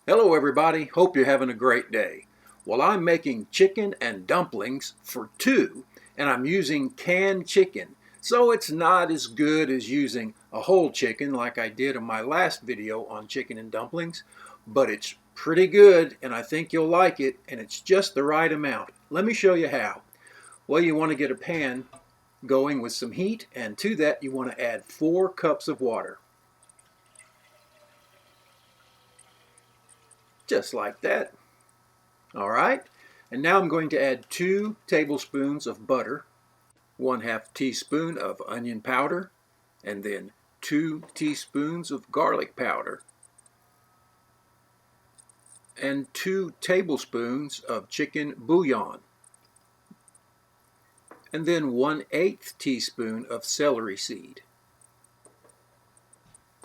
Hello everybody, hope you're having a great day. Well, I'm making chicken and dumplings for two, and I'm using canned chicken. So it's not as good as using a whole chicken like I did in my last video on chicken and dumplings, but it's pretty good and I think you'll like it, and it's just the right amount. Let me show you how. Well, you want to get a pan going with some heat, and to that you want to add 4 cups of water. Just like that. All right, and now I'm going to add 2 tablespoons of butter, 1/2 teaspoon of onion powder, and then 2 teaspoons of garlic powder, and 2 tablespoons of chicken bouillon, and then 1/8 teaspoon of celery seed.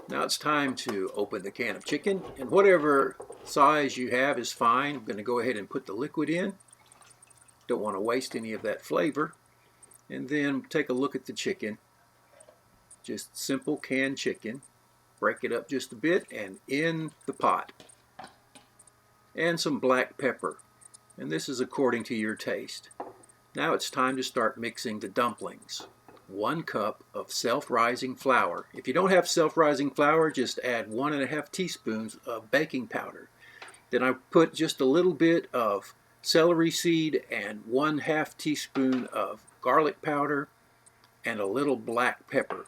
Now it's time to open the can of chicken, and whatever size you have is fine. I'm going to go ahead and put the liquid in. Don't want to waste any of that flavor. And then take a look at the chicken. Just simple canned chicken. Break it up just a bit and in the pot. And some black pepper. And this is according to your taste. Now it's time to start mixing the dumplings. 1 cup of self-rising flour. If you don't have self-rising flour, just add 1/2 teaspoons of baking powder. Then I put just a little bit of celery seed and 1/2 teaspoon of garlic powder and a little black pepper.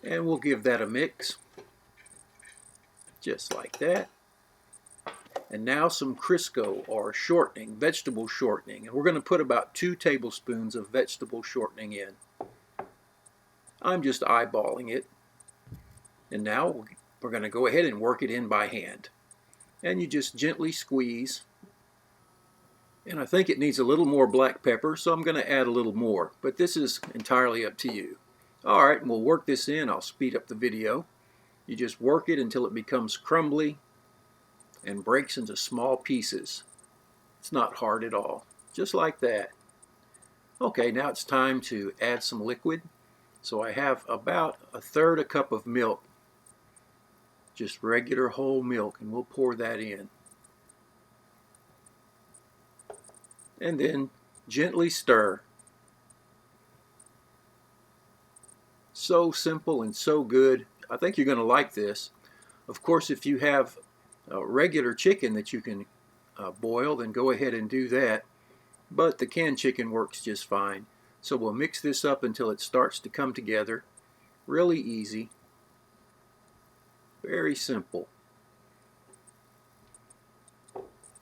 And we'll give that a mix. Just like that. And now some Crisco or shortening, vegetable shortening. And we're going to put about 2 tablespoons of vegetable shortening in. I'm just eyeballing it. And now we're going to go ahead and work it in by hand. And you just gently squeeze. And I think it needs a little more black pepper, so I'm going to add a little more. But this is entirely up to you. All right, and we'll work this in. I'll speed up the video. You just work it until it becomes crumbly and breaks into small pieces. It's not hard at all. Just like that. Okay, now it's time to add some liquid. So I have about 1/3 cup of milk. Just regular whole milk, and we'll pour that in. And then gently stir. So simple and so good. I think you're going to like this. Of course, if you have regular chicken that you can boil, then go ahead and do that. But the canned chicken works just fine. So we'll mix this up until it starts to come together. Really easy. Very simple.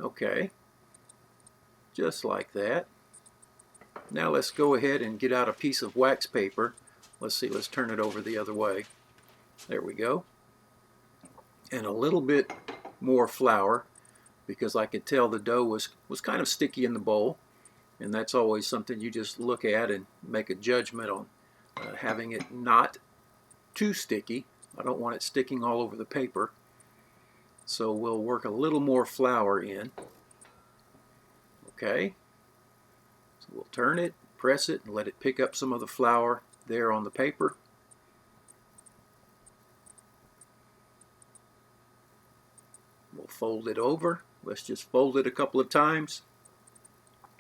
Okay. Just like that. Now let's go ahead and get out a piece of wax paper. Let's see, let's turn it over the other way. There we go. And a little bit more flour, because I could tell the dough was kind of sticky in the bowl, and that's always something you just look at and make a judgment on having it not too sticky. I don't want it sticking all over the paper, so we'll work a little more flour in. Okay, so we'll turn it, press it, and let it pick up some of the flour there on the paper. We'll fold it over. Let's just fold it a couple of times.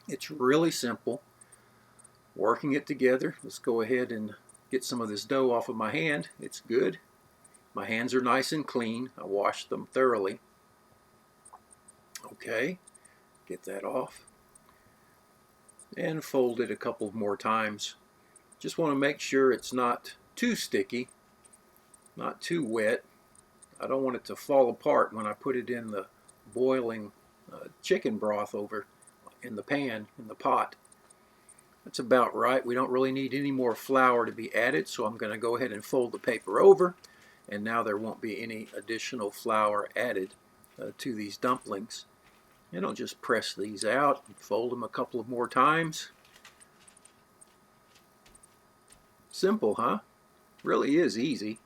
It's really simple. Working it together. Let's go ahead and get some of this dough off of my hand. It's good. My hands are nice and clean. I washed them thoroughly. Okay, get that off. And fold it a couple more times. Just want to make sure it's not too sticky, not too wet. I don't want it to fall apart when I put it in the boiling chicken broth over in the pan, in the pot. That's about right. We don't really need any more flour to be added, so I'm going to go ahead and fold the paper over, and now there won't be any additional flour added to these dumplings. And I'll just press these out and fold them a couple of more times. Simple, huh? Really is easy.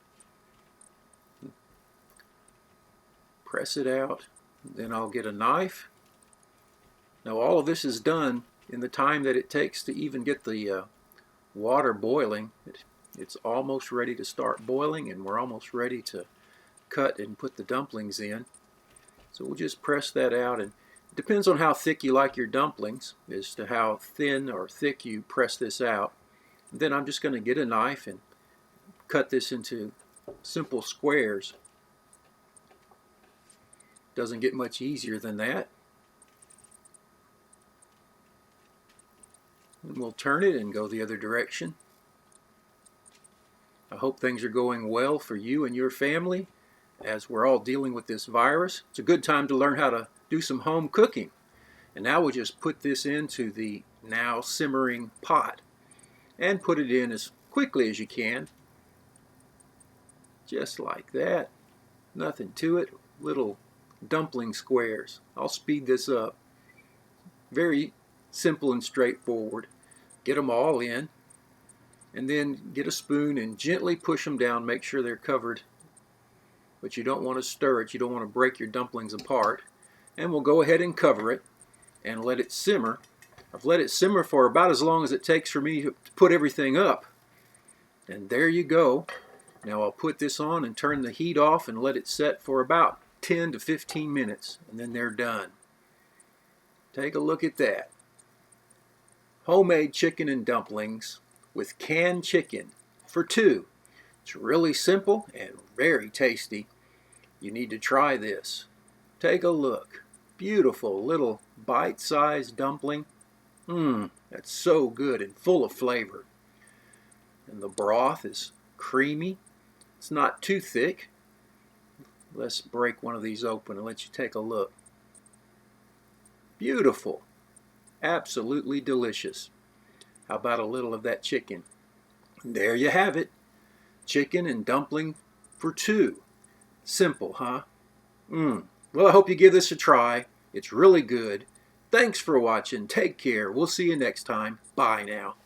Press it out, then I'll get a knife. Now all of this is done in the time that it takes to even get the water boiling. It's almost ready to start boiling, and we're almost ready to cut and put the dumplings in. So we'll just press that out, and it depends on how thick you like your dumplings as to how thin or thick you press this out. And then I'm just going to get a knife and cut this into simple squares. Doesn't get much easier than that. And we'll turn it and go the other direction. I hope things are going well for you and your family as we're all dealing with this virus. It's a good time to learn how to do some home cooking. And now we'll just put this into the now simmering pot and put it in as quickly as you can. Just like that. Nothing to it. Little dumpling squares. I'll speed this up. Very simple and straightforward. Get them all in, and then get a spoon and gently push them down. Make sure they're covered, but you don't want to stir it. You don't want to break your dumplings apart. And we'll go ahead and cover it and let it simmer. I've let it simmer for about as long as it takes for me to put everything up. And there you go. Now I'll put this on and turn the heat off and let it set for about 10 to 15 minutes, and then they're done. Take a look at that. Homemade chicken and dumplings with canned chicken for two. It's really simple and very tasty. You need to try this. Take a look. Beautiful little bite-sized dumpling. That's so good and full of flavor. And the broth is creamy. It's not too thick. Let's break one of these open and let you take a look. Beautiful. Absolutely delicious. How about a little of that chicken? There you have it. Chicken and dumpling for two. Simple, huh? Well, I hope you give this a try. It's really good. Thanks for watching. Take care. We'll see you next time. Bye now.